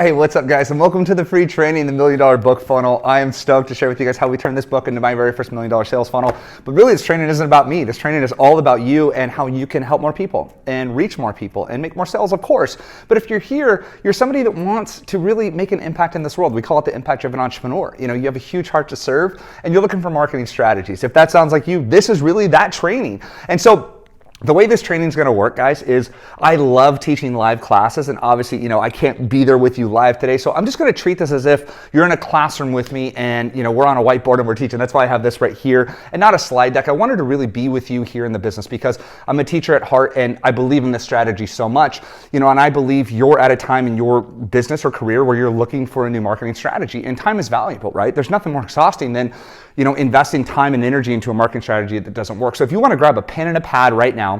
Hey, what's up guys, and welcome to the free training, the $1 Million Book Funnel. I am stoked to share with you guys how we turned this book into my very first $1 Million sales funnel. But really, this training isn't about me. This training is all about you and how you can help more people and reach more people and make more sales, of course. But if you're here, you're somebody that wants to really make an impact in this world. We call it the impact-driven entrepreneur. You know, you have a huge heart to serve and you're looking for marketing strategies. If that sounds like you, this is really that training. And so the way this training is going to work, guys, is I love teaching live classes, and obviously, you know, I can't be there with you live today, so I'm just going to treat this as if you're in a classroom with me and, you know, we're on a whiteboard and we're teaching. That's why I have this right here and not a slide deck. I wanted to really be with you here in the business because I'm a teacher at heart and I believe in this strategy so much, you know, and I believe you're at a time in your business or career where you're looking for a new marketing strategy, and time is valuable, right? There's nothing more exhausting than, you know, investing time and energy into a marketing strategy that doesn't work. So if you want to grab a pen and a pad right now,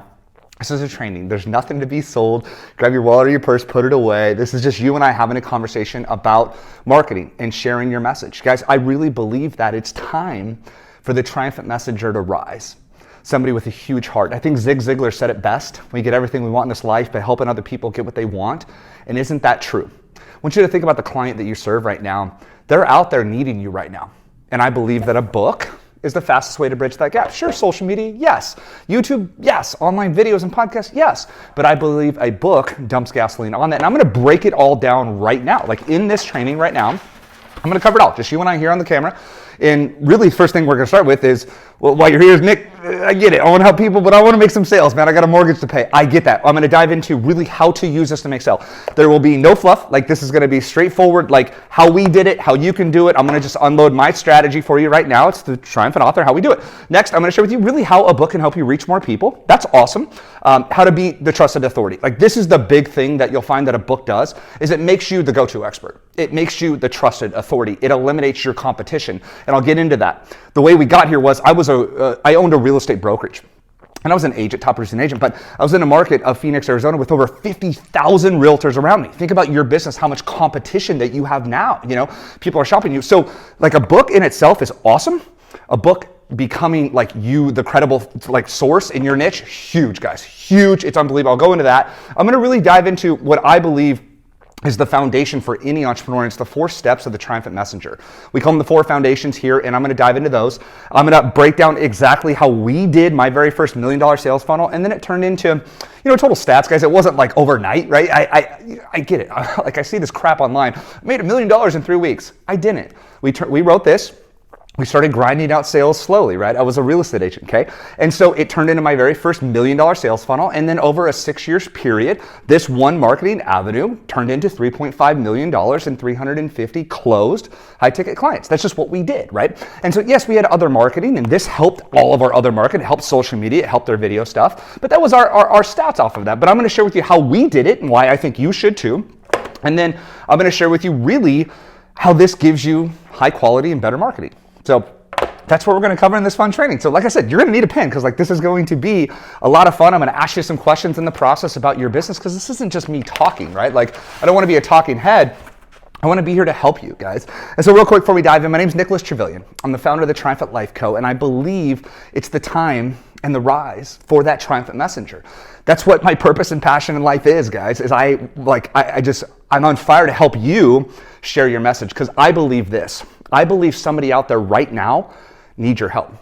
this is a training. There's nothing to be sold. Grab your wallet or your purse, put it away. This is just you and I having a conversation about marketing and sharing your message. Guys, I really believe that it's time for the triumphant messenger to rise. Somebody with a huge heart. I think Zig Ziglar said it best. We get everything we want in this life by helping other people get what they want. And isn't that true? I want you to think about the client that you serve right now. They're out there needing you right now. And I believe that a book is the fastest way to bridge that gap. Sure, social media, yes. YouTube, yes. Online videos and podcasts, yes. But I believe a book dumps gasoline on that. And I'm gonna break it all down right now. Like in this training right now, I'm gonna cover it all, just you and I here on the camera. And really, the first thing we're gonna start with is, well, while you're here is Nick, I get it. I wanna help people, but I wanna make some sales, man. I got a mortgage to pay. I get that. I'm gonna dive into really how to use this to make sales. There will be no fluff. Like this is gonna be straightforward, like how we did it, how you can do it. I'm gonna just unload my strategy for you right now. It's the triumphant author, how we do it. Next, I'm gonna share with you really how a book can help you reach more people. That's awesome. How to be the trusted authority. Like this is the big thing that you'll find that a book does, is it makes you the go-to expert. It makes you the trusted authority. It eliminates your competition. And I'll get into that. The way we got here was I owned a real estate brokerage. And I was an agent, top producing agent, but I was in a market of Phoenix, Arizona with over 50,000 realtors around me. Think about your business, how much competition that you have now. You know, people are shopping you. So like a book in itself is awesome. A book becoming like you, the credible like source in your niche, huge guys, huge. It's unbelievable. I'll go into that. I'm going to really dive into what I believe is the foundation for any entrepreneur. It's the 4 steps of the triumphant messenger. We call them the 4 foundations here, and I'm gonna dive into those. I'm gonna break down exactly how we did my very first $1 Million sales funnel, and then it turned into, you know, total stats, guys. It wasn't like overnight, right? I get it. Like I see this crap online. I made $1 million in 3 weeks. I didn't. We wrote this. We started grinding out sales slowly, right? I was a real estate agent, okay? And so it turned into my very first $1 Million sales funnel. And then over a 6 years period, this one marketing avenue turned into $3.5 million and 350 closed high ticket clients. That's just what we did, right? And so yes, we had other marketing, and this helped all of our other marketing. It helped social media, it helped their video stuff. But that was our stats off of that. But I'm gonna share with you how we did it and why I think you should too. And then I'm gonna share with you really how this gives you high quality and better marketing. So that's what we're going to cover in this fun training. So like I said, you're going to need a pen because like this is going to be a lot of fun. I'm going to ask you some questions in the process about your business because this isn't just me talking, right? Like I don't want to be a talking head. I want to be here to help you guys. And so real quick before we dive in, my name is Nicholas Trevillian. I'm the founder of the Triumphant Life Co. And I believe it's the time and the rise for that triumphant messenger. That's what my purpose and passion in life is, guys, is I'm on fire to help you share your message because I believe this. I believe somebody out there right now needs your help.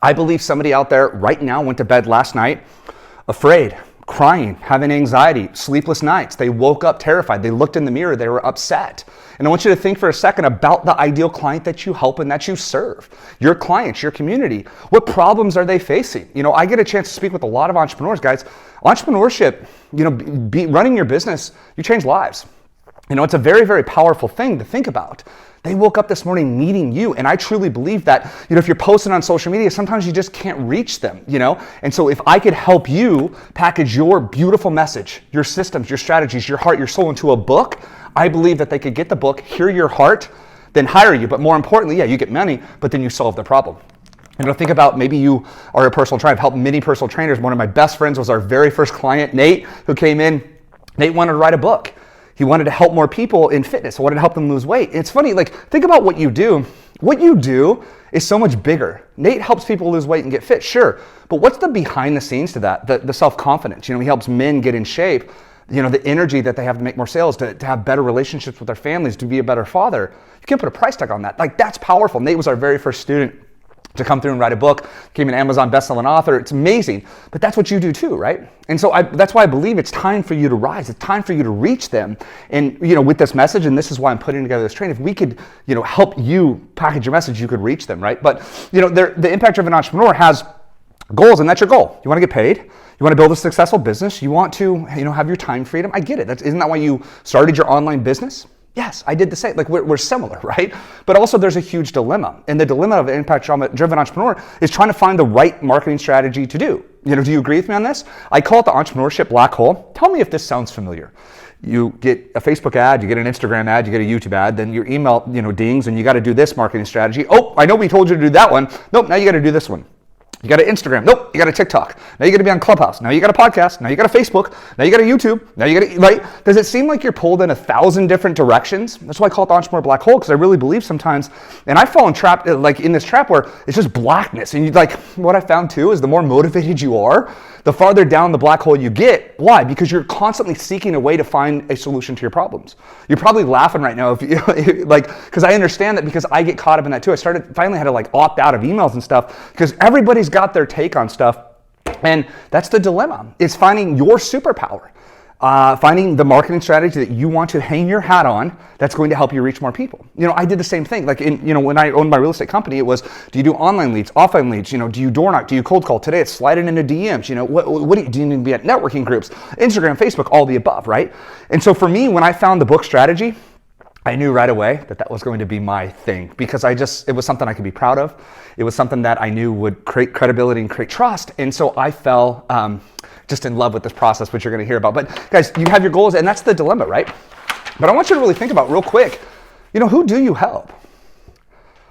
I believe somebody out there right now went to bed last night afraid, crying, having anxiety, sleepless nights. They woke up terrified. They looked in the mirror. They were upset. And I want you to think for a second about the ideal client that you help and that you serve. Your clients, your community. What problems are they facing? You know, I get a chance to speak with a lot of entrepreneurs, guys. Entrepreneurship, you know, running your business, you change lives. You know, it's a very, very powerful thing to think about. They woke up this morning needing you. And I truly believe that, you know, if you're posting on social media, sometimes you just can't reach them, you know? And so if I could help you package your beautiful message, your systems, your strategies, your heart, your soul into a book, I believe that they could get the book, hear your heart, then hire you. But more importantly, yeah, you get money, but then you solve the problem. You know, think about maybe you are a personal trainer. I've helped many personal trainers. One of my best friends was our very first client, Nate, who came in. Nate wanted to write a book. He wanted to help more people in fitness. He wanted to help them lose weight. And it's funny, like, think about what you do. What you do is so much bigger. Nate helps people lose weight and get fit, sure. But what's the behind the scenes to that? The self-confidence. You know, he helps men get in shape. the energy that they have to make more sales, to have better relationships with their families, to be a better father. You can't put a price tag on that. Like, that's powerful. Nate was our very first student to come through and write a book, became an Amazon bestselling author. It's amazing, but that's what you do too, right? And so that's why I believe it's time for you to rise. It's time for you to reach them. And, with this message, and this is why I'm putting together this training, if we could, help you package your message, you could reach them, right? But, the impact-driven entrepreneur has goals, and that's your goal. You want to get paid. You want to build a successful business. You want to, have your time freedom. I get it. Isn't that why you started your online business? Yes, I did the same. Like, we're similar, right? But also there's a huge dilemma. And the dilemma of an impact-driven entrepreneur is trying to find the right marketing strategy to do. Do you agree with me on this? I call it the entrepreneurship black hole. Tell me if this sounds familiar. You get a Facebook ad, you get an Instagram ad, you get a YouTube ad, then your email, dings, and you got to do this marketing strategy. Oh, I know we told you to do that one. Nope, now you got to do this one. You got an Instagram. Nope, you got a TikTok. Now you got to be on Clubhouse. Now you got a podcast. Now you got a Facebook. Now you got a YouTube. Now you got to, right? Does it seem like you're pulled in 1,000 different directions? That's why I call it the entrepreneur black hole, because I really believe sometimes, and I've fallen trapped, like in this trap where it's just blackness. And what I found too is the more motivated you are, the farther down the black hole you get. Why? Because you're constantly seeking a way to find a solution to your problems. You're probably laughing right now, because I understand that, because I get caught up in that too. I finally had to opt out of emails and stuff, because everybody's got their take on stuff. And that's the dilemma. It's finding your superpower. Finding the marketing strategy that you want to hang your hat on that's going to help you reach more people. I did the same thing. Like when I owned my real estate company, it was, do you do online leads, offline leads? Do you door knock? Do you cold call? Today it's sliding into DMs. What do you need to be at networking groups, Instagram, Facebook, all the above, right? And so for me, when I found the book strategy, I knew right away that was going to be my thing, because it was something I could be proud of. It was something that I knew would create credibility and create trust. And so I fell just in love with this process, which you're going to hear about. But guys, you have your goals, and that's the dilemma, right? But I want you to really think about real quick, who do you help?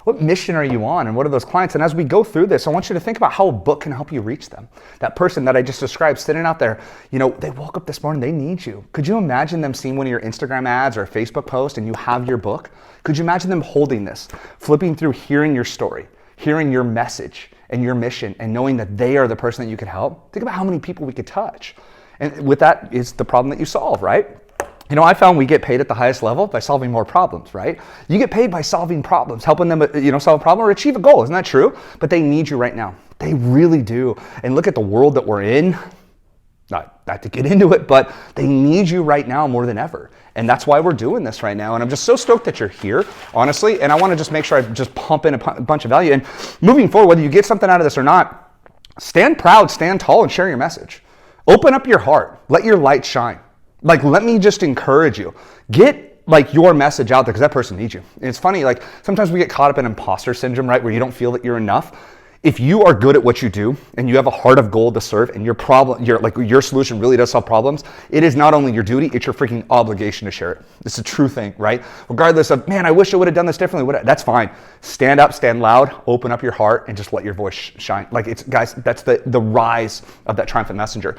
What mission are you on, and what are those clients? And as we go through this, I want you to think about how a book can help you reach them. That person that I just described sitting out there, they woke up this morning, they need you. Could you imagine them seeing one of your Instagram ads or a Facebook post and you have your book? Could you imagine them holding this, flipping through, hearing your story, hearing your message and your mission, and knowing that they are the person that you could help? Think about how many people we could touch. And with that is the problem that you solve, right? I found we get paid at the highest level by solving more problems, right? You get paid by solving problems, helping them, solve a problem or achieve a goal. Isn't that true? But they need you right now. They really do. And look at the world that we're in. Not to get into it, but they need you right now more than ever. And that's why we're doing this right now. And I'm just so stoked that you're here, honestly. And I want to just make sure I just pump in a bunch of value. And moving forward, whether you get something out of this or not, stand proud, stand tall, and share your message. Open up your heart. Let your light shine. Let me just encourage you. Get your message out there, because that person needs you. And it's funny, sometimes we get caught up in imposter syndrome, right? Where you don't feel that you're enough. If you are good at what you do and you have a heart of gold to serve, and your solution really does solve problems, it is not only your duty, it's your freaking obligation to share it. It's a true thing, right? Regardless of, man, I wish I would have done this differently. That's fine. Stand up, stand loud, open up your heart, and just let your voice shine. Guys, that's the rise of that triumphant messenger.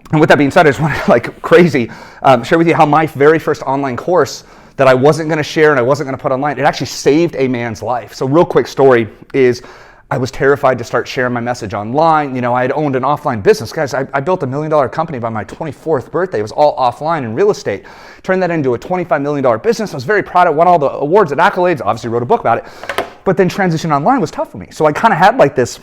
And with that being said, I just want to share with you how my very first online course that I wasn't going to share and I wasn't going to put online, it actually saved a man's life. So real quick story is, I was terrified to start sharing my message online. I had owned an offline business. Guys, I built $1 million company by my 24th birthday. It was all offline in real estate. Turned that into a $25 million business. I was very proud of it, won all the awards and accolades, obviously wrote a book about it. But then transition online was tough for me. So I kind of had this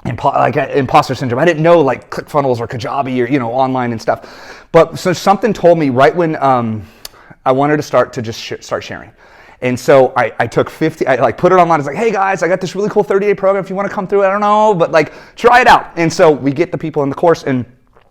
imposter syndrome. I didn't know ClickFunnels or Kajabi or, online and stuff. But so something told me right when I wanted to start sharing. And so I took 50, I put it online. It's hey guys, I got this really cool 30-day program. If you want to come through, I don't know, but try it out. And so we get the people in the course, and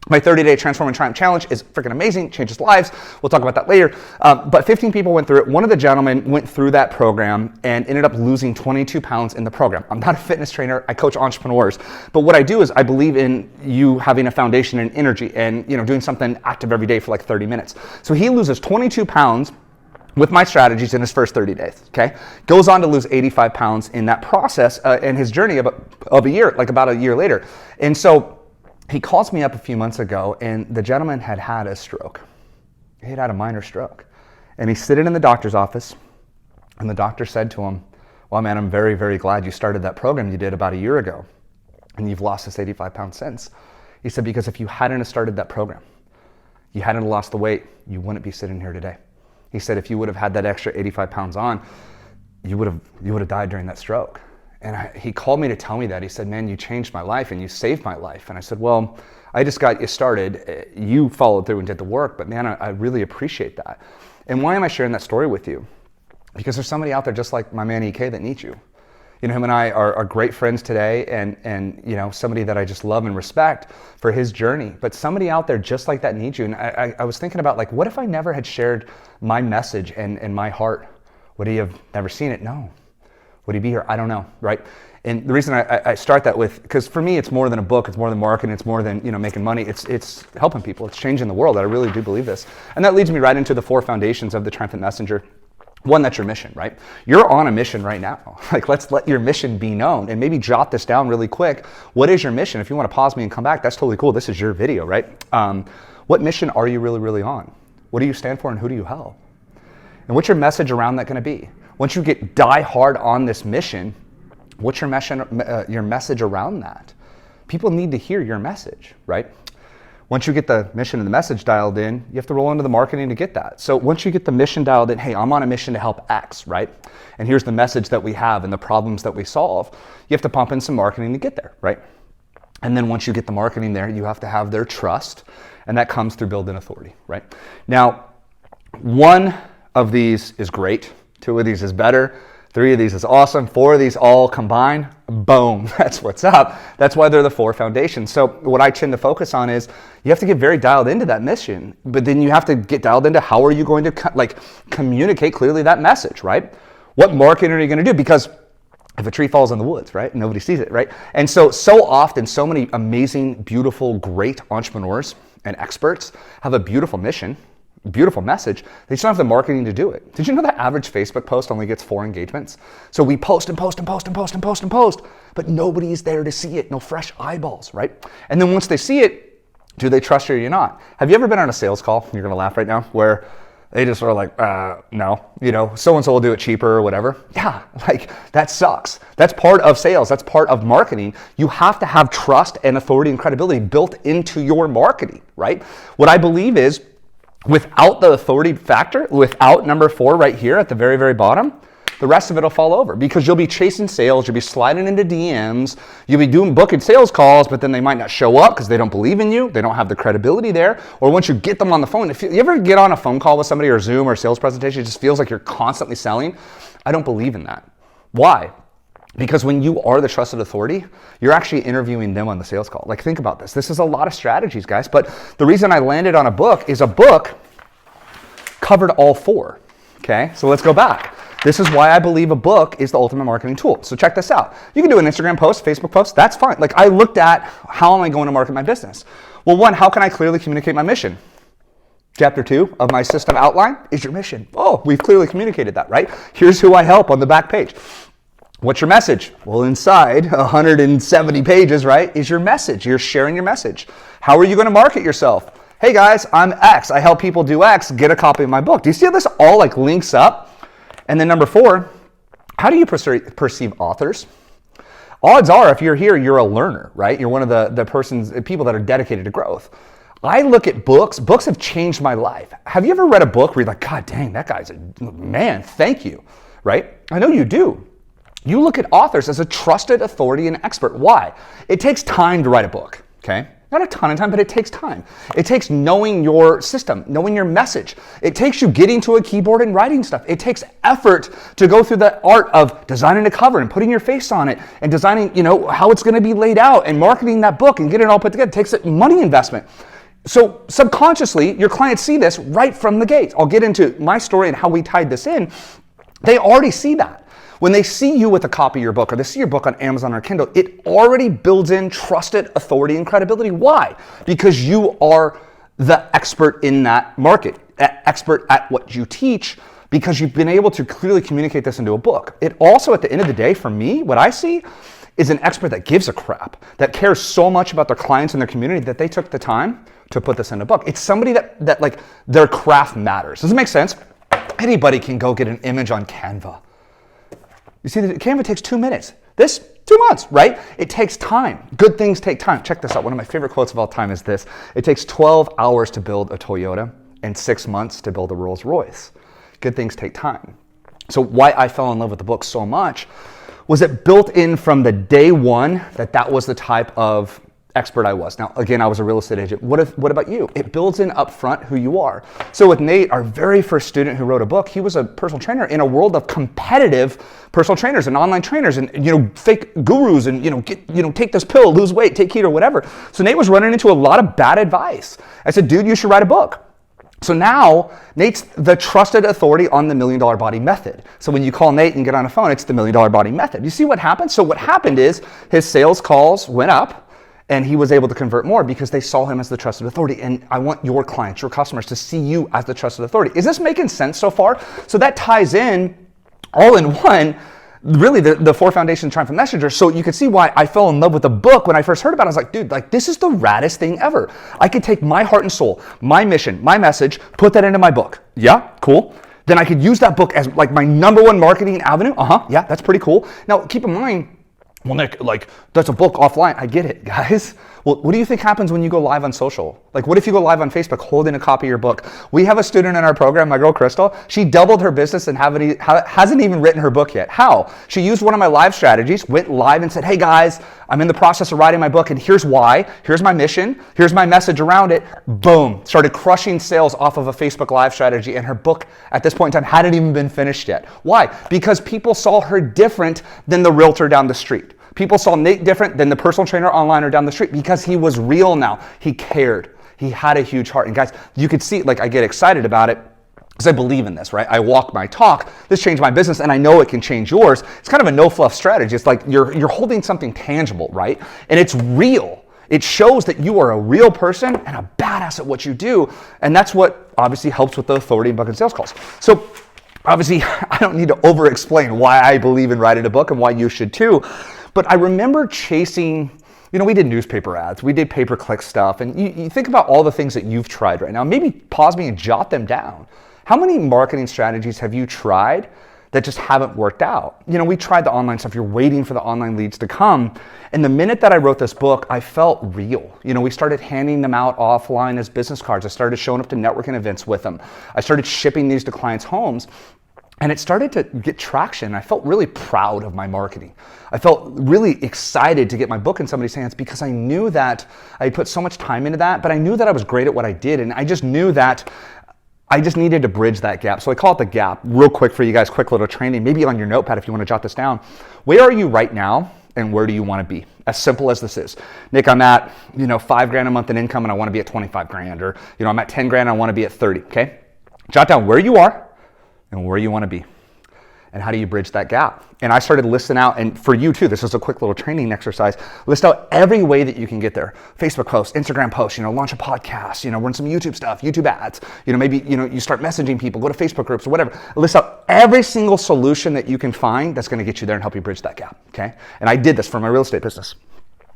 my 30-day Transform and Triumph Challenge is freaking amazing, changes lives. We'll talk about that later. But 15 people went through it. One of the gentlemen went through that program and ended up losing 22 pounds in the program. I'm not a fitness trainer. I coach entrepreneurs. But what I do is I believe in you having a foundation and energy and doing something active every day for 30 minutes. So he loses 22 pounds with my strategies in his first 30 days, okay? Goes on to lose 85 pounds in that process in his journey of a year, about a year later. And so he calls me up a few months ago, and the gentleman had a stroke. He had a minor stroke. And he's sitting in the doctor's office, and the doctor said to him, well, man, I'm very, very glad you started that program you did about a year ago, and you've lost this 85 pounds since. He said, because if you hadn't have started that program, you hadn't lost the weight, you wouldn't be sitting here today. He said, if you would have had that extra 85 pounds on, you would have died during that stroke. And he called me to tell me that. He said, man, you changed my life and you saved my life. And I said, well, I just got you started. You followed through and did the work, but man, I really appreciate that. And why am I sharing that story with you? Because there's somebody out there just like my man EK that needs you. You know, him and I are great friends today, and you know, somebody that I just love and respect for his journey. But somebody out there just like that needs you. And I was thinking about, like, what if I never had shared my message and my heart? Would he have never seen it? No. Would he be here? I don't know, right? And the reason I start that with, because for me, it's more than a book, it's more than marketing, it's more than, you know, making money. It's helping people, it's changing the world. I really do believe this. And that leads me right into the 4 foundations of the Triumphant Messenger. One, that's your mission, right? You're on a mission right now. Like, let's let your mission be known, and maybe jot this down really quick. What is your mission? If you want to pause me and come back, that's totally cool. This is your video, right? What mission are you really, really on? What do you stand for and who do you help? And what's your message around that going to be? Once you get die hard on this mission, what's your message around that? People need to hear your message, right? Once you get the mission and the message dialed in, you have to roll into the marketing to get that. So once you get the mission dialed in, hey, I'm on a mission to help X, right? And here's the message that we have and the problems that we solve. You have to pump in some marketing to get there, right? And then once you get the marketing there, you have to have their trust, and that comes through building authority, right? Now, 1 of these is great, 2 of these is better, 3 of these is awesome, 4 of these all combined, boom, that's what's up. That's why they're the 4 foundations. So what I tend to focus on is you have to get very dialed into that mission, but then you have to get dialed into how are you going to communicate clearly that message, right? What marketing are you going to do? Because if a tree falls in the woods, right, nobody sees it, right? And so often, so many amazing, beautiful, great entrepreneurs and experts have a beautiful mission, beautiful message. They just don't have the marketing to do it. Did you know that average Facebook post only gets 4 engagements? So we post and post and post and post and post and post, but nobody's there to see it. No fresh eyeballs, right? And then once they see it, do they trust you or not? Have you ever been on a sales call? You're gonna laugh right now, where they just are like, no, you know, so-and-so will do it cheaper or whatever. Yeah, like that sucks. That's part of sales. That's part of marketing. You have to have trust and authority and credibility built into your marketing, right? What I believe is, without the authority factor, without number 4 right here at the very, very bottom, the rest of it will fall over, because you'll be chasing sales, you'll be sliding into DMs, you'll be booking sales calls, but then they might not show up because they don't believe in you, they don't have the credibility there. Or once you get them on the phone, you ever get on a phone call with somebody or Zoom or a sales presentation, it just feels like you're constantly selling? I don't believe in that. Why? Because when you are the trusted authority, you're actually interviewing them on the sales call. Like, think about this. This is a lot of strategies, guys. But the reason I landed on a book is a book covered all 4. Okay, so let's go back. This is why I believe a book is the ultimate marketing tool. So check this out. You can do an Instagram post, Facebook post, that's fine. Like, I looked at how am I going to market my business? Well, 1, how can I clearly communicate my mission? Chapter 2 of my system outline is your mission. Oh, we've clearly communicated that, right? Here's who I help on the back page. What's your message? Well, inside 170 pages, right, is your message. You're sharing your message. How are you going to market yourself? Hey guys, I'm X. I help people do X. Get a copy of my book. Do you see how this all like links up? And then number 4, how do you perceive authors? Odds are, if you're here, you're a learner, right? You're one of the people that are dedicated to growth. I look at books. Books have changed my life. Have you ever read a book where you're like, God dang, that guy's a man, thank you, right? I know you do. You look at authors as a trusted authority and expert. Why? It takes time to write a book, okay? Not a ton of time, but it takes time. It takes knowing your system, knowing your message. It takes you getting to a keyboard and writing stuff. It takes effort to go through the art of designing a cover and putting your face on it and designing, you know, how it's going to be laid out and marketing that book and getting it all put together. It takes a money investment. So subconsciously, your clients see this right from the gate. I'll get into my story and how we tied this in. They already see that. When they see you with a copy of your book, or they see your book on Amazon or Kindle, it already builds in trusted authority and credibility. Why? Because you are the expert in that market, expert at what you teach, because you've been able to clearly communicate this into a book. It also, at the end of the day, for me, what I see is an expert that gives a crap, that cares so much about their clients and their community that they took the time to put this in a book. It's somebody that like, their craft matters. Does it make sense? Anybody can go get an image on Canva. You see, Canva takes 2 minutes. This, 2 months, right? It takes time. Good things take time. Check this out. One of my favorite quotes of all time is this. It takes 12 hours to build a Toyota and 6 months to build a Rolls Royce. Good things take time. So why I fell in love with the book so much was it built in from the day one that was the type of expert I was. Now, again, I was a real estate agent. What about you? It builds in up front who you are. So with Nate, our very first student who wrote a book, he was a personal trainer in a world of competitive personal trainers and online trainers and, fake gurus and, take this pill, lose weight, take keto, whatever. So Nate was running into a lot of bad advice. I said, dude, you should write a book. So now Nate's the trusted authority on the $1 Million Body Method. So when you call Nate and get on a phone, it's the $1 Million Body Method. You see what happened? So what happened is his sales calls went up and he was able to convert more because they saw him as the trusted authority. And I want your clients, your customers to see you as the trusted authority. Is this making sense so far? So that ties in all in one, really the 4 foundations Triumph Messenger. So you can see why I fell in love with the book when I first heard about it. I was like, dude, this is the raddest thing ever. I could take my heart and soul, my mission, my message, put that into my book. Yeah, cool. Then I could use that book as like my #1 marketing avenue. Yeah, that's pretty cool. Now keep in mind, well, Nick, that's a book offline. I get it, guys. Well, what do you think happens when you go live on social? What if you go live on Facebook holding a copy of your book? We have a student in our program, my girl Crystal. She doubled her business and hasn't even written her book yet. How? She used one of my live strategies, went live and said, hey guys, I'm in the process of writing my book and here's why. Here's my mission. Here's my message around it. Boom. Started crushing sales off of a Facebook live strategy, and her book at this point in time hadn't even been finished yet. Why? Because people saw her different than the realtor down the street. People saw Nate different than the personal trainer online or down the street because he was real now. He cared. He had a huge heart. And guys, you could see, I get excited about it because I believe in this, right? I walk my talk. This changed my business and I know it can change yours. It's kind of a no fluff strategy. It's like you're holding something tangible, right? And it's real. It shows that you are a real person and a badass at what you do. And that's what obviously helps with the authority and booking sales calls. So obviously, I don't need to over explain why I believe in writing a book and why you should too. But I remember chasing, we did newspaper ads, we did pay-per-click stuff, and you think about all the things that you've tried right now. Maybe pause me and jot them down. How many marketing strategies have you tried that just haven't worked out? We tried the online stuff. You're waiting for the online leads to come. And the minute that I wrote this book, I felt real. We started handing them out offline as business cards. I started showing up to networking events with them. I started shipping these to clients' homes. And it started to get traction. I felt really proud of my marketing. I felt really excited to get my book in somebody's hands because I knew that I put so much time into that, but I knew that I was great at what I did. And I just knew that I just needed to bridge that gap. So I call it the gap. Real quick for you guys, quick little training, maybe on your notepad if you want to jot this down. Where are you right now and where do you want to be? As simple as this is. Nick, I'm at, $5,000 a month in income and I want to be at 25 grand, or, I'm at 10 grand, I want to be at 30, okay? Jot down where you are and where you want to be. And how do you bridge that gap? And I started listing out, and for you too, this is a quick little training exercise, list out every way that you can get there. Facebook posts, Instagram posts, launch a podcast, run some YouTube stuff, YouTube ads, maybe, you start messaging people, go to Facebook groups or whatever. List out every single solution that you can find that's going to get you there and help you bridge that gap, okay? And I did this for my real estate business.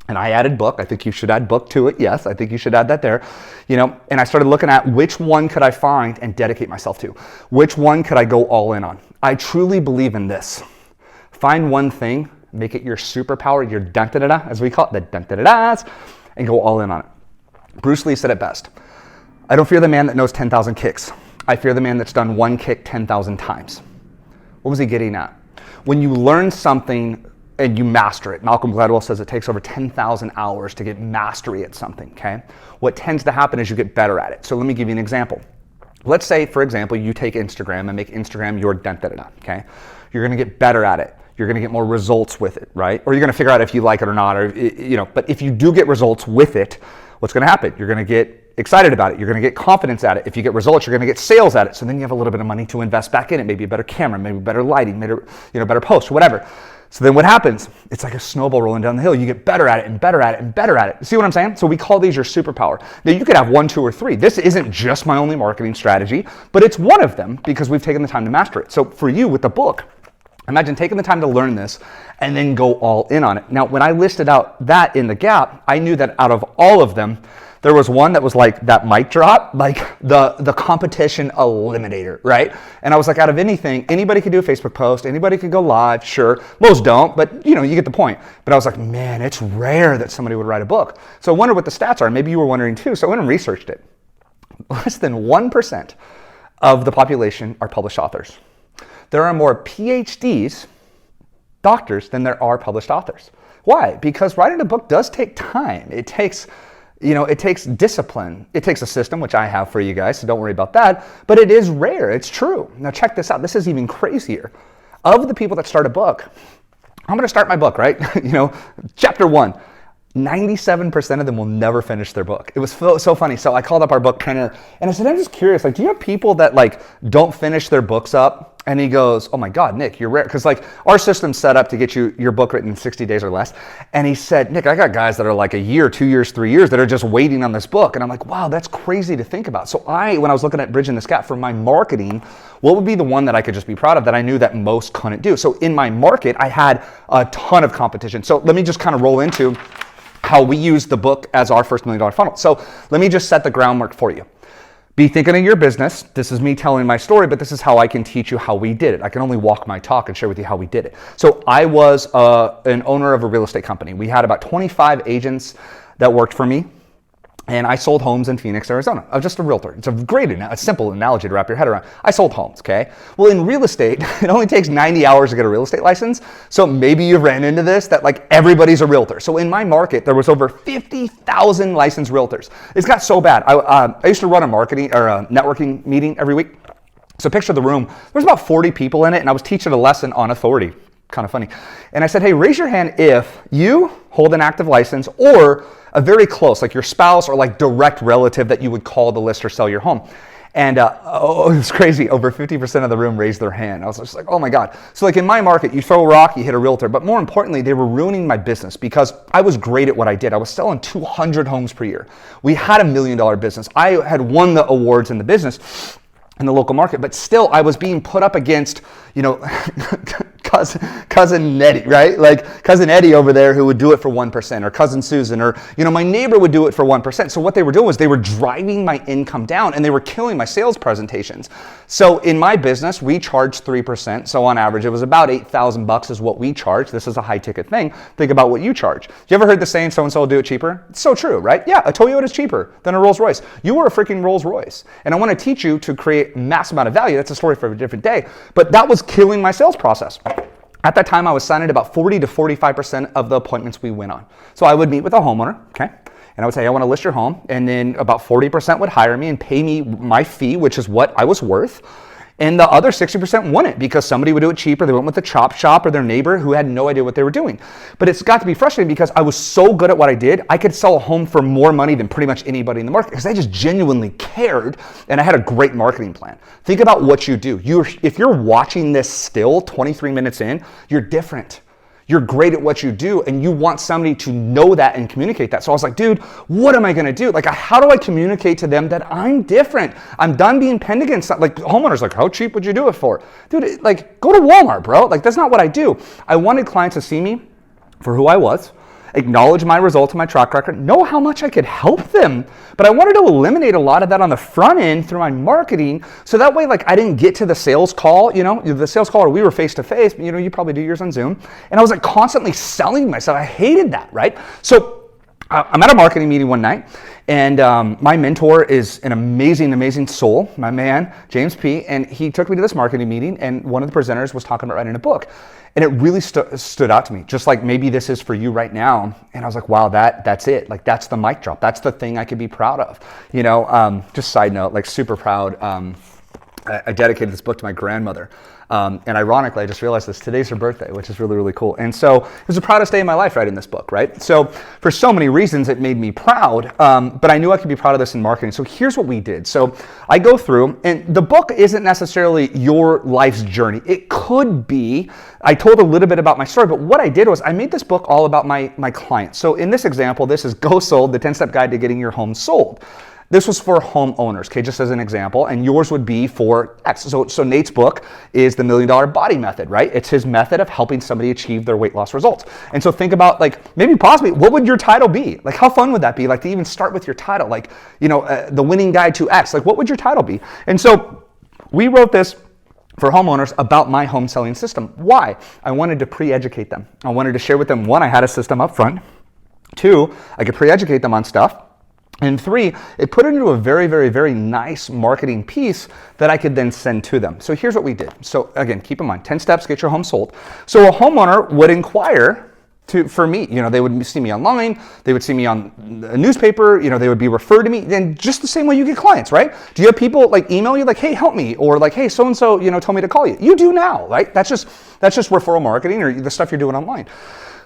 And I added book. I think you should add book to it. Yes, I think you should add that there. And I started looking at which one could I find and dedicate myself to? Which one could I go all in on? I truly believe in this. Find one thing, make it your superpower, your dun-da-da-da, as we call it, the dun-da-da-das, and go all in on it. Bruce Lee said it best. I don't fear the man that knows 10,000 kicks. I fear the man that's done one kick 10,000 times. What was he getting at? When you learn something and you master it. Malcolm Gladwell says it takes over 10,000 hours to get mastery at something, okay? What tends to happen is you get better at it. So let me give you an example. Let's say, for example, you take Instagram and make Instagram your dun-da-da-da, okay? You're gonna get better at it. You're gonna get more results with it, right? Or you're gonna figure out if you like it or not, or, but if you do get results with it, what's gonna happen? You're gonna get excited about it. You're gonna get confidence at it. If you get results, you're gonna get sales at it. So then you have a little bit of money to invest back in it, maybe a better camera, maybe better lighting, maybe, better posts, whatever. So then what happens? It's like a snowball rolling down the hill. You get better at it and better at it and better at it. See what I'm saying? So we call these your superpower. Now you could have 1, 2, or 3. This isn't just my only marketing strategy, but it's one of them because we've taken the time to master it. So for you with the book, Imagine taking the time to learn this and then go all in on it. Now, when I listed out that in the gap, I knew that out of all of them, there was one that was like that mic drop, like the competition eliminator, right? And I was like, out of anything, anybody could do a Facebook post, anybody could go live, sure. Most don't, but you get the point. But I was like, man, it's rare that somebody would write a book. So I wonder what the stats are. Maybe you were wondering too. So I went and researched it. Less than 1% of the population are published authors. There are more PhDs, doctors, than there are published authors. Why? Because writing a book does take time. It takes discipline. It takes a system, which I have for you guys, so don't worry about that. But it is rare. It's true. Now check this out. This is even crazier. Of the people that start a book, I'm going to start my book, right? Chapter 1. 97% of them will never finish their book. It was so funny. So I called up our book printer and I said, I'm just curious, do you have people that don't finish their books up? And he goes, oh my God, Nick, you're rare. Because our system's set up to get you your book written in 60 days or less. And he said, Nick, I got guys that are like a year, 2 years, 3 years that are just waiting on this book. And I'm like, wow, that's crazy to think about. So when I was looking at bridging this gap for my marketing, what would be the one that I could just be proud of that I knew that most couldn't do? So in my market, I had a ton of competition. So let me just kind of roll into how we use the book as our first $1 million funnel. So let me just set the groundwork for you. Be thinking of your business. This is me telling my story, but this is how I can teach you how we did it. I can only walk my talk and share with you how we did it. So I was an owner of a real estate company. We had about 25 agents that worked for me. And I sold homes in Phoenix, Arizona. I was just a realtor. It's a simple analogy to wrap your head around. I sold homes, okay? Well, in real estate, it only takes 90 hours to get a real estate license. So maybe you ran into this, that everybody's a realtor. So in my market, there was over 50,000 licensed realtors. It's got so bad. I used to run a marketing or a networking meeting every week. So picture the room. There's about 40 people in it, and I was teaching a lesson on authority. Kind of funny. And I said, hey, raise your hand if you hold an active license or a very close, like your spouse or direct relative that you would call to list or sell your home. And it was crazy. Over 50% of the room raised their hand. I was just like, oh my God. So in my market, you throw a rock, you hit a realtor. But more importantly, they were ruining my business because I was great at what I did. I was selling 200 homes per year. We had $1 million business. I had won the awards in the business in the local market, but still I was being put up against, cousin Nettie, right? Cousin Eddie over there who would do it for 1%, or cousin Susan, or my neighbor would do it for 1%. So what they were doing was they were driving my income down and they were killing my sales presentations. So in my business, we charged 3%. So on average, it was about $8,000 is what we charge. This is a high ticket thing. Think about what you charge. You ever heard the saying, so-and-so will do it cheaper? It's so true, right? Yeah, a Toyota is cheaper than a Rolls Royce. You are a freaking Rolls Royce. And I want to teach you to create mass amount of value. That's a story for a different day. But that was killing my sales process. At that time, I was signing about 40 to 45% of the appointments we went on. So I would meet with a homeowner, okay? And I would say, I want to list your home. And then about 40% would hire me and pay me my fee, which is what I was worth. And the other 60% wouldn't because somebody would do it cheaper. They went with the chop shop or their neighbor who had no idea what they were doing. But it's got to be frustrating because I was so good at what I did, I could sell a home for more money than pretty much anybody in the market because I just genuinely cared and I had a great marketing plan. Think about what you do. If you're watching this still 23 minutes in, you're different. You're great at what you do and you want somebody to know that and communicate that. So I was like, dude, what am I going to do? How do I communicate to them that I'm different? I'm done being pinned against, homeowners, how cheap would you do it for? Dude, go to Walmart, bro. That's not what I do. I wanted clients to see me for who I was, acknowledge my results and my track record, know how much I could help them. But I wanted to eliminate a lot of that on the front end through my marketing. So that way, I didn't get to the sales call, the sales call, or we were face to face, you probably do yours on Zoom. And I was constantly selling myself. I hated that, right? So I'm at a marketing meeting one night and my mentor is an amazing, amazing soul, my man, James P. And he took me to this marketing meeting and one of the presenters was talking about writing a book. And it really stood out to me, just maybe this is for you right now. And I was like, wow, that's it. That's the mic drop. That's the thing I could be proud of. Just side note, super proud. I dedicated this book to my grandmother. And ironically, I just realized this, today's her birthday, which is really, really cool. And so it was the proudest day of my life writing this book, right? So for so many reasons, it made me proud, but I knew I could be proud of this in marketing. So here's what we did. So I go through, and the book isn't necessarily your life's journey. It could be. I told a little bit about my story, but what I did was I made this book all about my clients. So in this example, this is Go Sold, the 10-Step Guide to Getting Your Home Sold. This was for homeowners, okay, just as an example, and yours would be for X. So Nate's book is the $1 Million Body Method, right? It's his method of helping somebody achieve their weight loss results. And so think about, like, maybe possibly, what would your title be? Like, how fun would that be? Like, to even start with your title, like, the winning guide to X, like, what would your title be? And so we wrote this for homeowners about my home selling system. Why? I wanted to pre-educate them. I wanted to share with them, one, I had a system up front. Two, I could pre-educate them on stuff. And three, it put it into a very, very, very nice marketing piece that I could then send to them. So here's what we did. So again, keep in mind, 10 steps, get your home sold. So a homeowner would inquire for me. They would see me online, they would see me on a newspaper, they would be referred to me. And just the same way you get clients, right? Do you have people like email you like, hey, help me? Or like, hey, so-and-so, told me to call you. You do now, right? That's just referral marketing or the stuff you're doing online.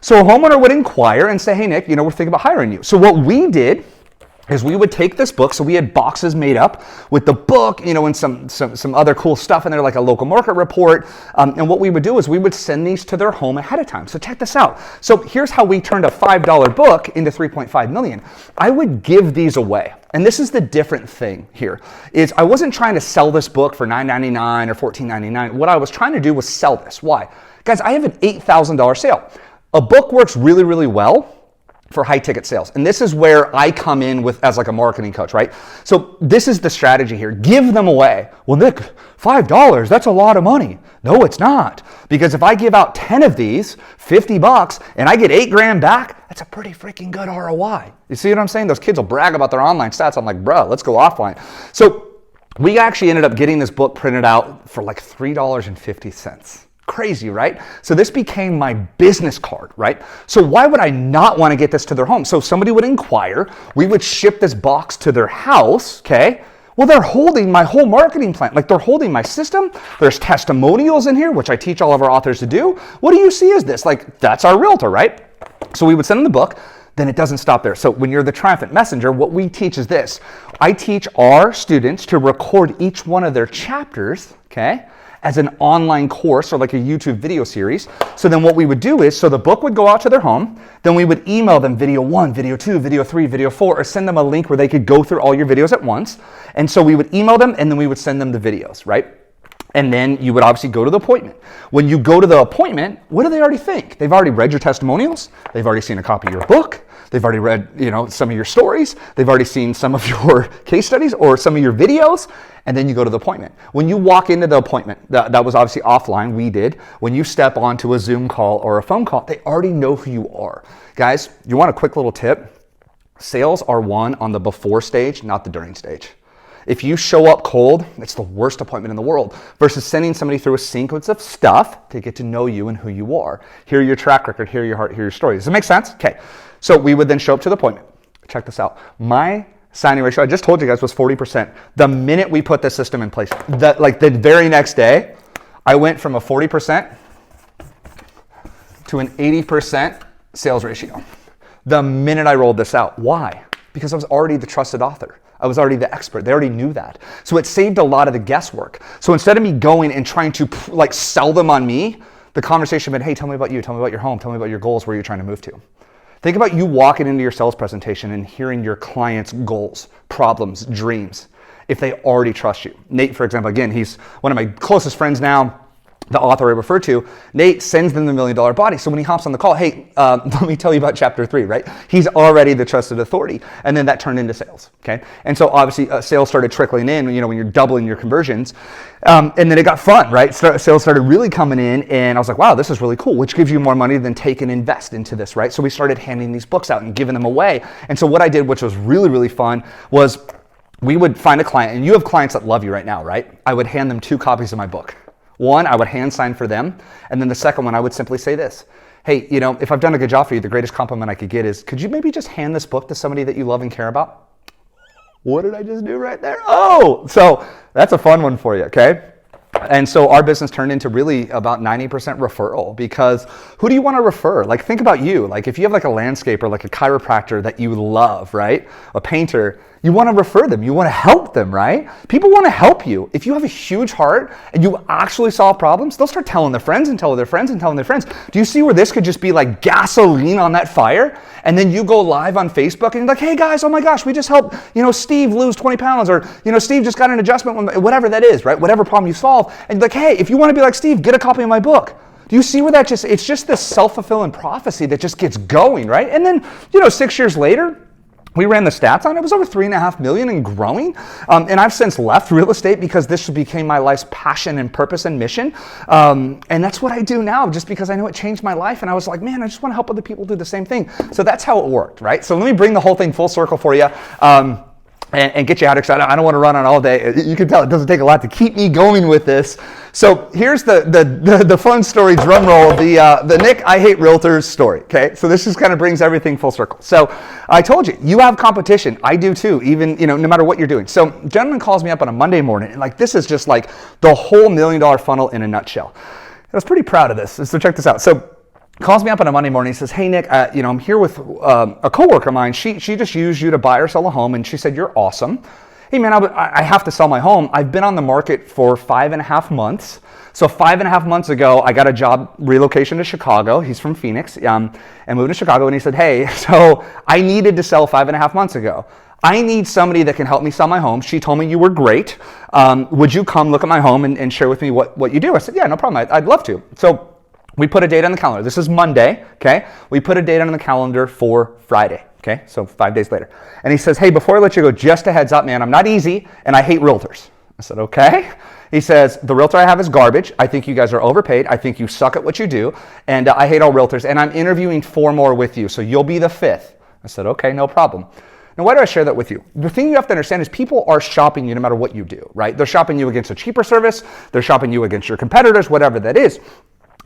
So a homeowner would inquire and say, hey, Nick, we're thinking about hiring you. So what we did is we would take this book, so we had boxes made up with the book, and some other cool stuff in there, like a local market report. And what we would do is we would send these to their home ahead of time. So check this out. So here's how we turned a $5 book into 3.5 million. I would give these away. And this is the different thing here, is I wasn't trying to sell this book for $9.99 or $14.99. What I was trying to do was sell this. Why? Guys, I have an $8,000 sale. A book works really, really well for high ticket sales. And this is where I come in as like a marketing coach, right? So this is the strategy here. Give them away. Well, Nick, $5, that's a lot of money. No, it's not. Because if I give out 10 of these, $50, and I get $8,000 back, that's a pretty freaking good ROI. You see what I'm saying? Those kids will brag about their online stats. I'm like, bro, let's go offline. So we actually ended up getting this book printed out for like $3.50. Crazy, right? So this became my business card, right? So why would I not want to get this to their home? So somebody would inquire, we would ship this box to their house, okay? Well, they're holding my whole marketing plan. Like, they're holding my system. There's testimonials in here, which I teach all of our authors to do. What do you see as this? Like, that's our realtor, right? So we would send them the book. Then it doesn't stop there. So when you're the triumphant messenger, what we teach is this. I teach our students to record each one of their chapters, okay, as an online course or like a YouTube video series. So then what we would do is, so the book would go out to their home, then we would email them video 1, video 2, video 3, video 4, or send them a link where they could go through all your videos at once. And so we would email them and then we would send them the videos, right? And then you would obviously go to the appointment. When you go to the appointment, what do they already think? They've already read your testimonials. They've already seen a copy of your book. They've already read, some of your stories. They've already seen some of your case studies or some of your videos. And then you go to the appointment. When you walk into the appointment, that was obviously offline, we did. When you step onto a Zoom call or a phone call, they already know who you are. Guys, you want a quick little tip? Sales are won on the before stage, not the during stage. If you show up cold, it's the worst appointment in the world versus sending somebody through a sequence of stuff to get to know you and who you are. Hear your track record, hear your heart, hear your story. Does it make sense? Okay. So we would then show up to the appointment. Check this out. My signing ratio, I just told you guys, was 40%. The minute we put this system in place, the very next day, I went from a 40% to an 80% sales ratio. The minute I rolled this out. Why? Because I was already the trusted author. I was already the expert. They already knew that. So it saved a lot of the guesswork. So instead of me going and trying to sell them on me, the conversation been, hey, tell me about you. Tell me about your home. Tell me about your goals, where you're trying to move to. Think about you walking into your sales presentation and hearing your client's goals, problems, dreams, if they already trust you. Nate, for example, again, he's one of my closest friends now, the author I refer to. Nate sends them the $1 Million Body. So when he hops on the call, hey, let me tell you about chapter 3, right? He's already the trusted authority. And then that turned into sales, okay? And so obviously sales started trickling in, when you're doubling your conversions. And then it got fun, right? Sales started really coming in, and I was like, wow, this is really cool, which gives you more money than take and invest into this, right? So we started handing these books out and giving them away. And so what I did, which was really, really fun, was we would find a client, and you have clients that love you right now, right? I would hand them 2 copies of my book. One, I would hand sign for them. And then the second one, I would simply say this. Hey, if I've done a good job for you, the greatest compliment I could get is, could you maybe just hand this book to somebody that you love and care about? What did I just do right there? Oh, so that's a fun one for you, okay? And so our business turned into really about 90% referral, because who do you want to refer? Think about you. If you have a landscaper, like a chiropractor that you love, right? A painter, You want to refer them. You want to help them, right? People want to help you. If you have a huge heart and you actually solve problems, they'll start telling their friends and telling their friends and telling their friends. Do you see where this could just be like gasoline on that fire? And then you go live on Facebook and you're like, hey guys, oh my gosh, we just helped, Steve lose 20 pounds, or, Steve just got an adjustment, whatever that is, right? Whatever problem you solve. And you're like, hey, if you want to be like Steve, get a copy of my book. Do you see where it's just this self-fulfilling prophecy that just gets going, right? And then, 6 years later, we ran the stats on it. It was over 3.5 million and growing. And I've since left real estate because this became my life's passion and purpose and mission. And that's what I do now, just because I know it changed my life. And I was like, man, I just want to help other people do the same thing. So that's how it worked, right? So let me bring the whole thing full circle for you. And get you out excited. I don't want to run on all day. You can tell it doesn't take a lot to keep me going with this. So here's the fun story, drum roll, the Nick, I hate realtors story, okay? So this just kind of brings everything full circle. So I told you have competition. I do too, even, no matter what you're doing. So a gentleman calls me up on a Monday morning, and this is just like the whole $1 million funnel in a nutshell. I was pretty proud of this, so check this out. So calls me up on a Monday morning. He says, hey, Nick, I'm here with a coworker of mine. She just used you to buy or sell a home, and she said, you're awesome. Hey, man, I have to sell my home. I've been on the market for 5.5 months. So 5.5 months ago, I got a job relocation to Chicago. He's from Phoenix, and moved to Chicago. And he said, hey, so I needed to sell 5.5 months ago. I need somebody that can help me sell my home. She told me you were great. Would you come look at my home and share with me what you do? I said, yeah, no problem. I'd love to. So we put a date on the calendar. This is Monday, okay? We put a date on the calendar for Friday, okay? So 5 days later. And he says, hey, before I let you go, just a heads up, man, I'm not easy and I hate realtors. I said, okay. He says, the realtor I have is garbage. I think you guys are overpaid. I think you suck at what you do. And I hate all realtors. And I'm interviewing 4 more with you. So you'll be the 5th. I said, okay, no problem. Now, why do I share that with you? The thing you have to understand is people are shopping you no matter what you do, right? They're shopping you against a cheaper service. They're shopping you against your competitors, whatever that is.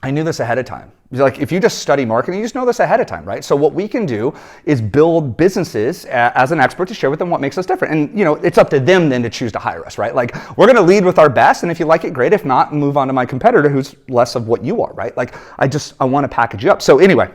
I knew this ahead of time. Like if you just study marketing, you just know this ahead of time, right? So what we can do is build businesses as an expert to share with them what makes us different. And it's up to them then to choose to hire us, right? Like we're going to lead with our best, and if you like it, great. If not, move on to my competitor who's less of what you are, right? Like I want to package you up. So anyway,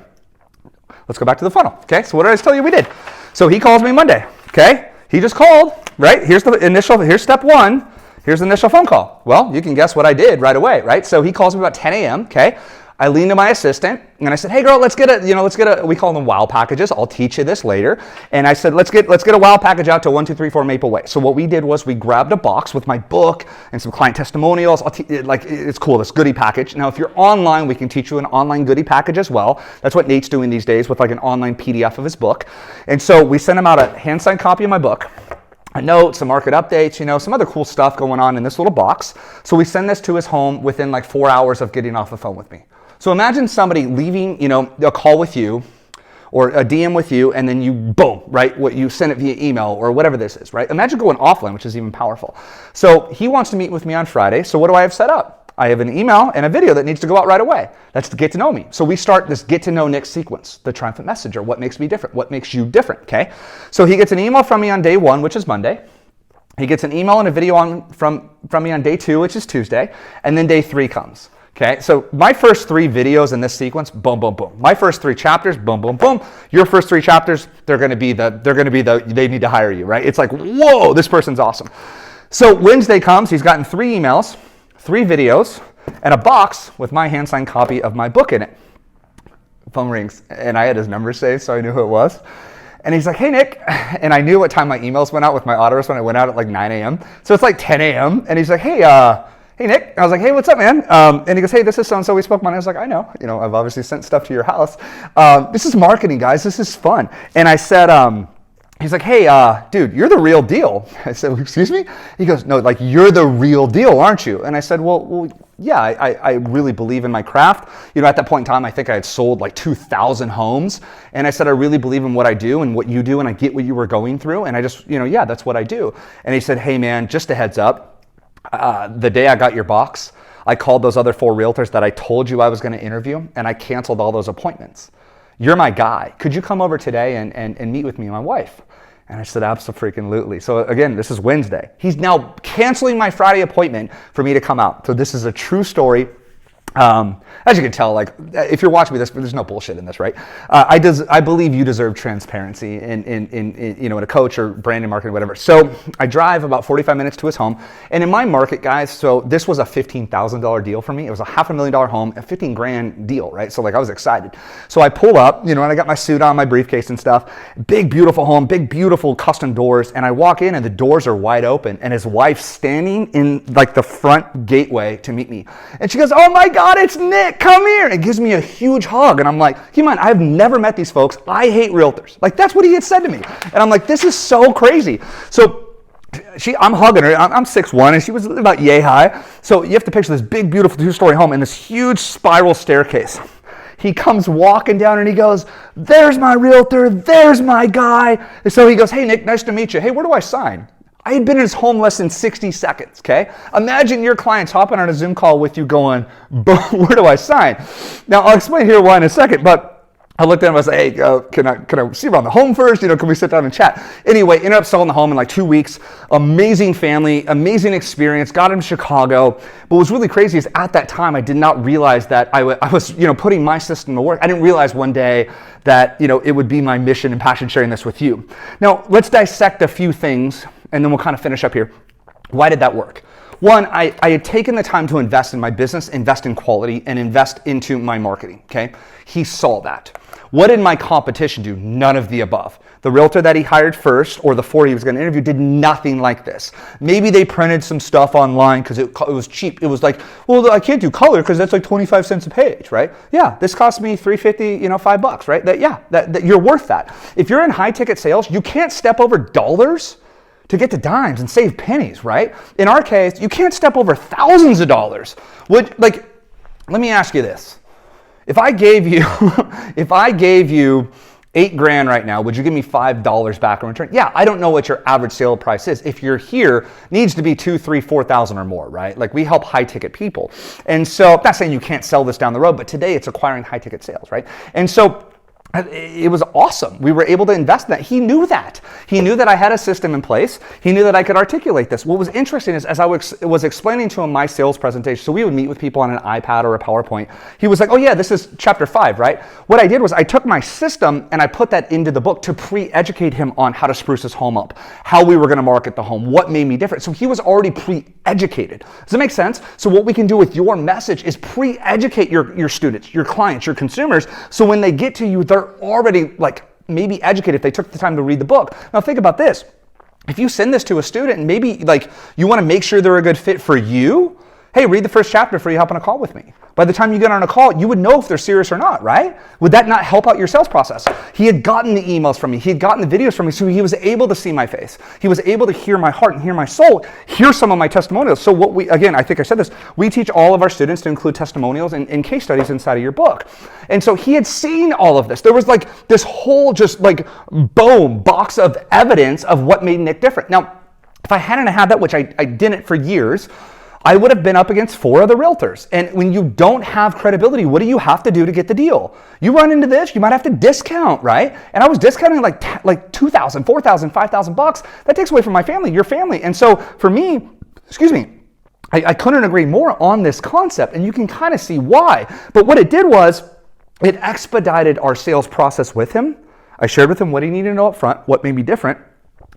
let's go back to the funnel. Okay, so what did I tell you we did? So he calls me Monday. Okay, he just called, right? Here's step 1. Here's the initial phone call. Well, you can guess what I did right away, right? So he calls me about 10 a.m., okay? I leaned to my assistant and I said, hey girl, let's get a, we call them wow packages. I'll teach you this later. And I said, let's get a wow package out to 1234 Maple Way. So what we did was we grabbed a box with my book and some client testimonials. It's cool, this goodie package. Now, if you're online, we can teach you an online goodie package as well. That's what Nate's doing these days with like an online PDF of his book. And so we sent him out a hand-signed copy of my book, a note, some market updates, some other cool stuff going on in this little box. So we send this to his home within like 4 hours of getting off the phone with me. So imagine somebody leaving, a call with you or a DM with you, and then you, boom, right? What you send it via email or whatever this is, right? Imagine going offline, which is even powerful. So he wants to meet with me on Friday. So what do I have set up? I have an email and a video that needs to go out right away. That's to get to know me. So we start this get to know Nick sequence, the triumphant messenger. What makes me different? What makes you different? Okay. So he gets an email from me on day 1, which is Monday. He gets an email and a video from me on day 2, which is Tuesday. And then day 3 comes. Okay. So my first 3 videos in this sequence, boom, boom, boom. My first 3 chapters, boom, boom, boom. Your first 3 chapters, they need to hire you, right? It's like, whoa, this person's awesome. So Wednesday comes, he's gotten 3 emails, 3 videos, and a box with my hand-signed copy of my book in it. Phone rings, and I had his number saved, so I knew who it was. And he's like, hey, Nick. And I knew what time my emails went out with my autoresponder. It went out at like 9 a.m. So it's like 10 a.m. And he's like, hey, Nick. And I was like, hey, what's up, man? And he goes, hey, this is so-and-so. We spoke Monday. I was like, I know. I've obviously sent stuff to your house. This is marketing, guys. This is fun. And I said, he's like, hey, dude, you're the real deal. I said, excuse me? He goes, no, like you're the real deal, aren't you? And I said, well, yeah, I really believe in my craft. At that point in time, I think I had sold like 2,000 homes. And I said, I really believe in what I do and what you do. And I get what you were going through. And I just, yeah, that's what I do. And he said, hey, man, just a heads up. The day I got your box, I called those other 4 realtors that I told you I was going to interview. And I canceled all those appointments. You're my guy. Could you come over today and meet with me and my wife? And I said, abso-freaking-lutely. So again, this is Wednesday. He's now canceling my Friday appointment for me to come out. So this is a true story. As you can tell, like if you're watching me, there's no bullshit in this, right? I believe you deserve transparency in a coach or branding, marketing, whatever. So I drive about 45 minutes to his home, and in my market, guys, so this was a $15,000 deal for me. It was a $500,000 home, a 15 grand deal, right? So like I was excited. So I pull up, and I got my suit on, my briefcase and stuff. Big beautiful home, big beautiful custom doors, and I walk in, and the doors are wide open, and his wife's standing in like the front gateway to meet me, and she goes, "Oh my God, it's Nick! Come here!" And gives me a huge hug. And I'm like, keep in mind, I've never met these folks. I hate realtors. Like, that's what he had said to me. And I'm like, this is so crazy. So I'm hugging her. I'm 6'1", and she was about yay high. So you have to picture this big, beautiful 2-story home and this huge spiral staircase. He comes walking down and he goes, "There's my realtor. There's my guy." And so he goes, "Hey, Nick, nice to meet you. Hey, where do I sign?" I had been in his home less than 60 seconds, okay? Imagine your clients hopping on a Zoom call with you going, "Where do I sign?" Now, I'll explain here why in a second, but I looked at him and I said, "Hey, can I see around the home first? Can we sit down and chat?" Anyway, ended up selling the home in like 2 weeks. Amazing family, amazing experience, got him to Chicago. But what was really crazy is at that time, I did not realize that I was putting my system to work. I didn't realize one day that, it would be my mission and passion sharing this with you. Now, let's dissect a few things, and then we'll kind of finish up here. Why did that work? One, I had taken the time to invest in my business, invest in quality, and invest into my marketing, okay? He saw that. What did my competition do? None of the above. The realtor that he hired first, or the 4 he was going to interview, did nothing like this. Maybe they printed some stuff online because it was cheap. It was like, well, I can't do color because that's like 25 cents a page, right? Yeah, this cost me $3.50, $5, right? That you're worth that. If you're in high ticket sales, you can't step over dollars to get to dimes and save pennies, right? In our case, you can't step over thousands of dollars. Let me ask you this. If I gave you 8 grand right now, would you give me $5 back in return? Yeah, I don't know what your average sale price is. If you're here, needs to be 2, 3, 4,000 or more, right? Like we help high ticket people. And so I'm not saying you can't sell this down the road, but today it's acquiring high ticket sales, right? And so it was awesome. We were able to invest in that. He knew that. He knew that I had a system in place. He knew that I could articulate this. What was interesting is as I was explaining to him my sales presentation, so we would meet with people on an iPad or a PowerPoint, he was like, "Oh yeah, this is chapter 5, right?" What I did was I took my system and I put that into the book to pre-educate him on how to spruce his home up, how we were going to market the home, what made me different. So he was already pre-educated. Does that make sense? So what we can do with your message is pre-educate your students, your clients, your consumers, so when they get to you, they're already like maybe educated if they took the time to read the book. Now think about this. If you send this to a student and maybe like you want to make sure they're a good fit for you, hey, read the first chapter before you hop on a call with me. By the time you get on a call, you would know if they're serious or not, right? Would that not help out your sales process? He had gotten the emails from me. He had gotten the videos from me, so he was able to see my face. He was able to hear my heart and hear my soul, hear some of my testimonials. So again, I think I said this, we teach all of our students to include testimonials and case studies inside of your book. And so he had seen all of this. There was like this whole just like boom, box of evidence of what made Nick different. Now, if I hadn't had that, which I didn't for years, I would have been up against 4 other realtors. And when you don't have credibility, what do you have to do to get the deal? You run into this, you might have to discount, right? And I was discounting like $2,000, $4,000, $5,000. That takes away from my family, your family. And so for me, I couldn't agree more on this concept, and you can kind of see why. But what it did was it expedited our sales process with him. I shared with him what he needed to know up front, what made me different.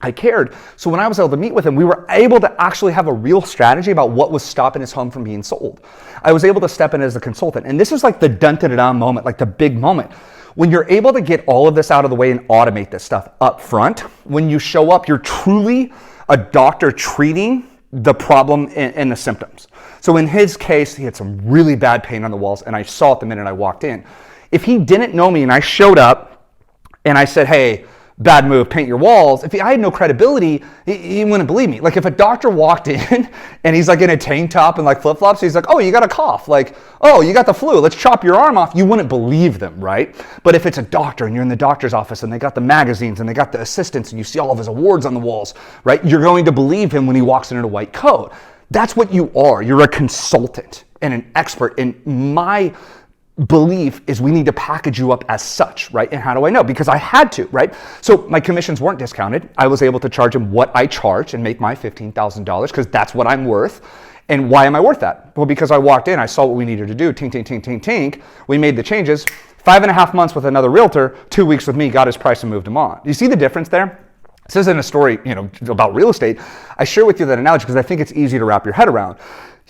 I cared. So when I was able to meet with him, we were able to actually have a real strategy about what was stopping his home from being sold. I was able to step in as a consultant. And this is like the dun-da-da-da moment, like the big moment. When you're able to get all of this out of the way and automate this stuff up front, when you show up, you're truly a doctor treating the problem and the symptoms. So in his case, he had some really bad pain on the walls, and I saw it the minute I walked in. If he didn't know me and I showed up and I said, "Hey, bad move, paint your walls," if I had no credibility, he wouldn't believe me. Like if a doctor walked in and he's like in a tank top and like flip-flops, he's like, "Oh, you got a cough," like, "Oh, you got the flu, let's chop your arm off," you wouldn't believe them, right? But if it's a doctor and you're in the doctor's office and they got the magazines and they got the assistants and you see all of his awards on the walls, right? You're going to believe him when he walks in a white coat. That's what you are. You're a consultant and an expert. And my belief is we need to package you up as such, right? And how do I know? Because I had to, right? So my commissions weren't discounted. I was able to charge him what I charge and make my $15,000 because that's what I'm worth. And why am I worth that? Well, because I walked in, I saw what we needed to do, tink, tink, tink, tink, tink. We made the changes. 5.5 months with another realtor, 2 weeks with me, got his price and moved him on. You see the difference there? This isn't a story, about real estate. I share with you that analogy because I think it's easy to wrap your head around.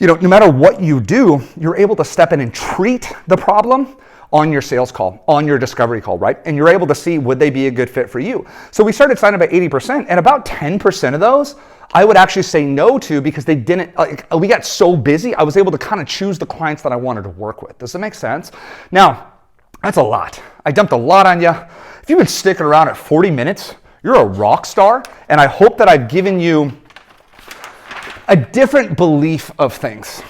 No matter what you do, you're able to step in and treat the problem on your sales call, on your discovery call, right? And you're able to see, would they be a good fit for you? So we started signing about 80%, and about 10% of those I would actually say no to because they didn't, we got so busy, I was able to kind of choose the clients that I wanted to work with. Does that make sense? Now, that's a lot. I dumped a lot on you. If you've been sticking around at 40 minutes, you're a rock star, and I hope that I've given you a different belief of things,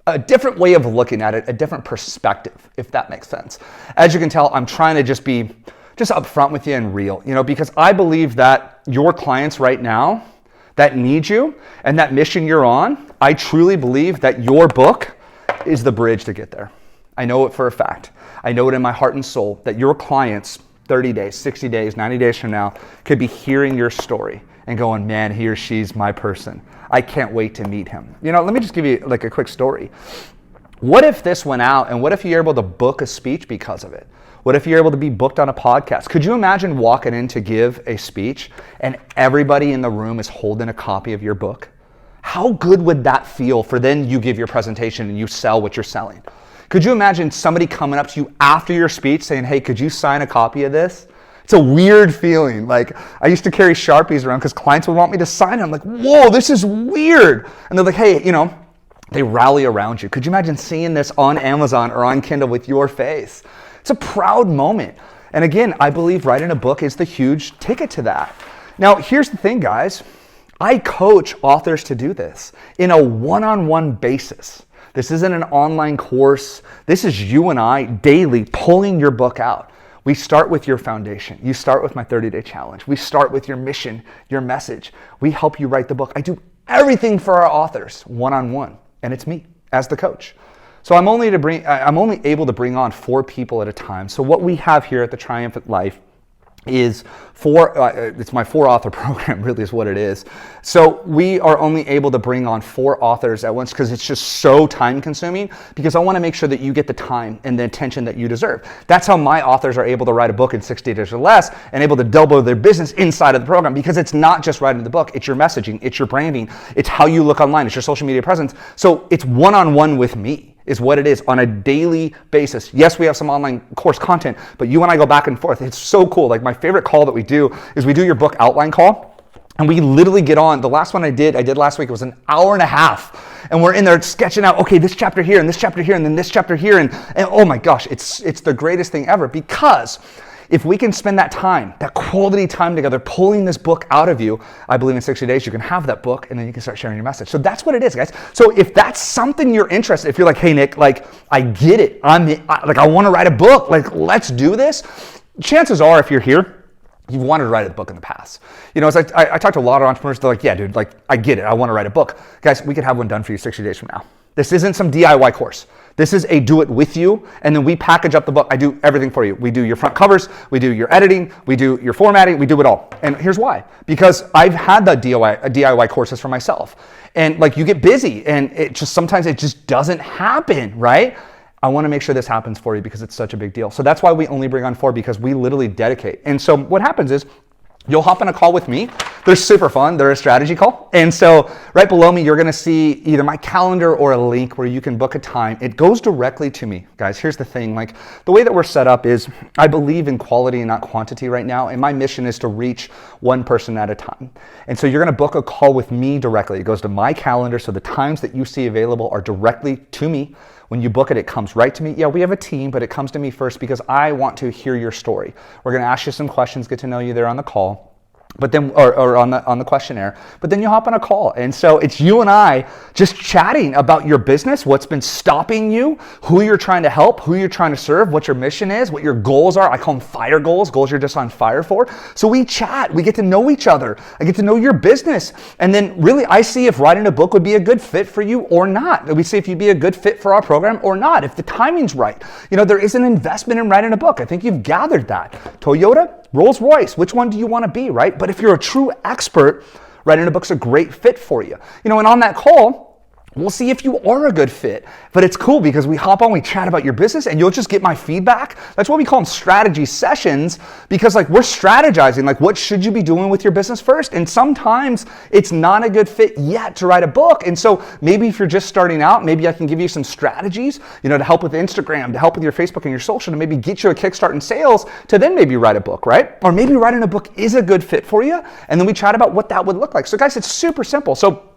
a different way of looking at it, a different perspective, if that makes sense. As you can tell, I'm trying to just be upfront with you and real, because I believe that your clients right now that need you and that mission you're on, I truly believe that your book is the bridge to get there. I know it for a fact. I know it in my heart and soul that your clients 30 days, 60 days, 90 days from now could be hearing your story and going, man, he or she's my person. I can't wait to meet him. Let me just give you like a quick story. What if this went out and what if you're able to book a speech because of it? What if you're able to be booked on a podcast? Could you imagine walking in to give a speech and everybody in the room is holding a copy of your book? How good would that feel for then you give your presentation and you sell what you're selling? Could you imagine somebody coming up to you after your speech saying, hey, could you sign a copy of this? It's a weird feeling. Like, I used to carry Sharpies around because clients would want me to sign it. I'm like, whoa, this is weird. And they're like, hey, they rally around you. Could you imagine seeing this on Amazon or on Kindle with your face? It's a proud moment. And again, I believe writing a book is the huge ticket to that. Now, here's the thing, guys. I coach authors to do this in a one-on-one basis. This isn't an online course. This is you and I daily pulling your book out. We start with your foundation. You start with my 30-day challenge. We start with your mission, your message. We help you write the book. I do everything for our authors one-on-one, and it's me as the coach. So I'm only able to bring on 4 people at a time. So what we have here at the Triumphant Life is it's my 4-author program, really is what it is. So we are only able to bring on 4 authors at once because it's just so time consuming, because I want to make sure that you get the time and the attention that you deserve. That's how my authors are able to write a book in 60 days or less and able to double their business inside of the program, because it's not just writing the book, it's your messaging, it's your branding, it's how you look online, it's your social media presence. So it's one-on-one with me is what it is on a daily basis. Yes, we have some online course content, but you and I go back and forth. It's so cool. Like, my favorite call that we do is we do your book outline call, and we literally get on. The last one I did last week. It was an hour and a half, and we're in there sketching out, okay, this chapter here, and this chapter here, and then this chapter here, and oh my gosh, it's the greatest thing ever, because if we can spend that time, that quality time together, pulling this book out of you, I believe in 60 days, you can have that book and then you can start sharing your message. So that's what it is, guys. So if that's something you're interested, if you're like, hey, Nick, like, I get it. I want to write a book. Like, let's do this. Chances are, if you're here, you've wanted to write a book in the past. It's like, I talk to a lot of entrepreneurs. They're like, yeah, dude, like, I get it. I want to write a book. Guys, we could have one done for you 60 days from now. This isn't some DIY course. This is a do it with you, and then we package up the book. I do everything for you. We do your front covers, we do your editing, we do your formatting, we do it all. And here's why. Because I've had the DIY courses for myself. And like, you get busy and sometimes it just doesn't happen, right? I want to make sure this happens for you because it's such a big deal. So that's why we only bring on 4, because we literally dedicate. And so what happens is, you'll hop on a call with me. They're super fun. They're a strategy call. And so right below me, you're going to see either my calendar or a link where you can book a time. It goes directly to me. Guys, here's the thing. Like, the way that we're set up is I believe in quality and not quantity right now. And my mission is to reach one person at a time. And so you're going to book a call with me directly. It goes to my calendar. So the times that you see available are directly to me. When you book it, it comes right to me. Yeah, we have a team, but it comes to me first because I want to hear your story. We're going to ask you some questions, get to know you there on the call. But then, or on the questionnaire, but then you hop on a call. And so it's you and I just chatting about your business, what's been stopping you, who you're trying to help, who you're trying to serve, what your mission is, what your goals are. I call them fire goals you're just on fire for. So we chat, we get to know each other. I get to know your business. And then really I see if writing a book would be a good fit for you or not. We see if you'd be a good fit for our program or not, if the timing's right. There is an investment in writing a book. I think you've gathered that. Toyota, Rolls-Royce, which one do you want to be, right? But if you're a true expert, writing a book's a great fit for you. And on that call, We'll see if you are a good fit. But it's cool because we hop on, we chat about your business, and you'll just get my feedback. That's why we call them strategy sessions, because like we're strategizing, like what should you be doing with your business first? And sometimes it's not a good fit yet to write a book. And so maybe if you're just starting out, maybe I can give you some strategies, to help with Instagram, to help with your Facebook and your social, to maybe get you a kickstart in sales, to then maybe write a book, right? Or maybe writing a book is a good fit for you. And then we chat about what that would look like. So guys, it's super simple. So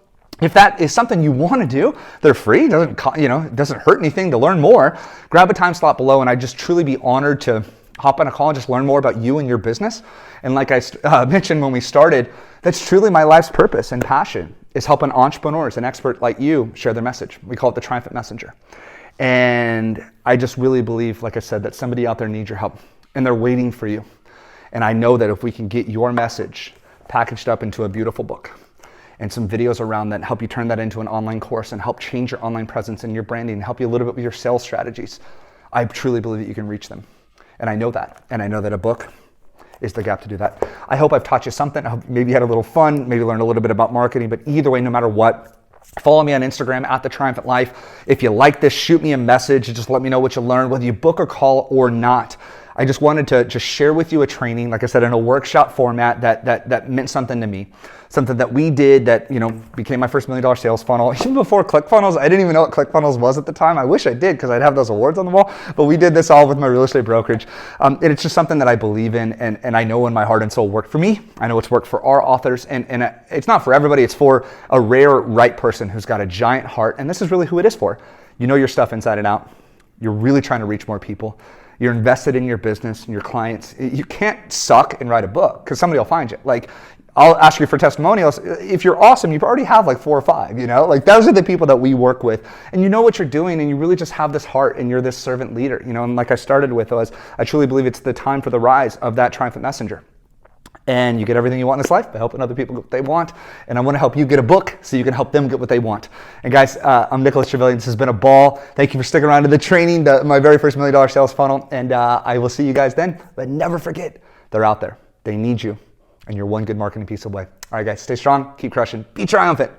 if that is something you want to do, they're free. It doesn't hurt anything to learn more. Grab a time slot below, and I'd just truly be honored to hop on a call and just learn more about you and your business. And like I mentioned when we started, that's truly my life's purpose and passion, is helping entrepreneurs and experts like you share their message. We call it the Triumphant Messenger. And I just really believe, like I said, that somebody out there needs your help, and they're waiting for you. And I know that if we can get your message packaged up into a beautiful book, and some videos around that, help you turn that into an online course and help change your online presence and your branding, help you a little bit with your sales strategies, I truly believe that you can reach them. And I know that. And I know that a book is the gap to do that. I hope I've taught you something. I hope maybe you had a little fun, maybe learned a little bit about marketing, but either way, no matter what, follow me on Instagram at The Triumphant Life. If you like this, shoot me a message. Just let me know what you learned, whether you book a call or not. I just wanted to just share with you a training, like I said, in a workshop format that meant something to me. Something that we did that, became my first $1 million sales funnel. Even before ClickFunnels, I didn't even know what ClickFunnels was at the time. I wish I did, because I'd have those awards on the wall. But we did this all with my real estate brokerage. And it's just something that I believe in, and I know in my heart and soul worked for me. I know it's worked for our authors, and it's not for everybody. It's for a rare, right person who's got a giant heart, and this is really who it is for. You know your stuff inside and out. You're really trying to reach more people. You're invested in your business and your clients. You can't suck and write a book, because somebody will find you. Like, I'll ask you for testimonials. If you're awesome, you already have like 4 or 5, Like, those are the people that we work with. And you know what you're doing, and you really just have this heart, and you're this servant leader, And like I started with was, I truly believe it's the time for the rise of that triumphant messenger. And you get everything you want in this life by helping other people get what they want. And I want to help you get a book so you can help them get what they want. And guys, I'm Nicholas Trevillian. This has been a ball. Thank you for sticking around to the training, my very first $1 million sales funnel. And I will see you guys then. But never forget, they're out there. They need you. And you're one good marketing piece away. All right, guys, stay strong. Keep crushing. Be triumphant.